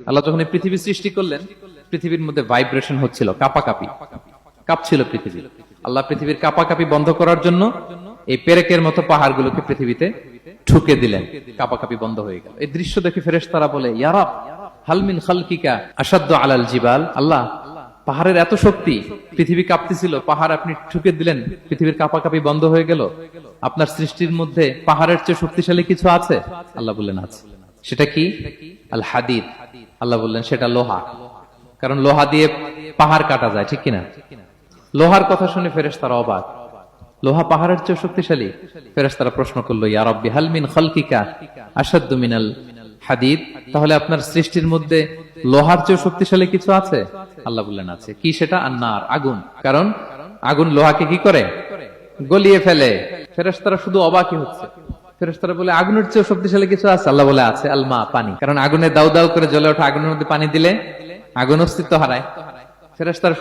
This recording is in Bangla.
আল্লাহ যখন এই পৃথিবী সৃষ্টি করলেন, পৃথিবীর মধ্যে ভাইব্রেশন হচ্ছিল, কাঁপাকাঁপি, কাঁপছিল পৃথিবী। আল্লাহ পৃথিবীর কাঁপাকাঁপি বন্ধ করার জন্য এই পেরেকের মতো পাহাড়গুলোকে পৃথিবীতে ঠুকে দিলেন, কাঁপাকাঁপি বন্ধ হয়ে গেল। এই দৃশ্য দেখে ফেরেশতারা বলে, ইয়া রাব হাল মিন খালকিকা আশাদ্দু আলাল জিবাল। আল্লাহ, পাহাড়ের এত শক্তি, পৃথিবী কাঁপতেছিল, পাহাড় আপনি ঠুকে দিলেন, পৃথিবীর কাঁপাকাঁপি বন্ধ হয়ে গেল। আপনার সৃষ্টির মধ্যে পাহাড়ের চেয়ে শক্তিশালী কিছু আছে? আল্লাহ বললেন আছে। সেটা কি? আল হাদিদ। আল্লাহ বললেন সেটা লোহা। কারণ লোহা দিয়ে পাহাড় কাটা যায়, ঠিক কিনা? লোহার কথা শুনে ফেরেশতারা অবাক। লোহা পাহাড়ের চেয়ে শক্তিশালী? ফেরেশতারা প্রশ্ন করলো, ইয়া রাব্বি হাল মিন খালকিকা আশাদ্দু মিনাল হাদিদ। তাহলে আপনার সৃষ্টির মধ্যে লোহার চেয়ে শক্তিশালী কিছু আছে? আল্লাহ বললেন আছে। কি সেটা? আন্নার, আগুন। কারণ আগুন লোহাকে কি করে? গলিয়ে ফেলে। ফেরেশতারা শুধু অবাকই হচ্ছে। ফেরেশতারা বলে, আগুনের চেয়ে শক্তিশালী কিছু আছে? আল্লাহ বলে আছে, আলমা, পানি। কারণ আগুনে দাউ দাউ করে জ্বলে ওঠা আগুনের মধ্যে পানি দিলে আগুন অস্তিত্ব হারায়। ফেরেশতারা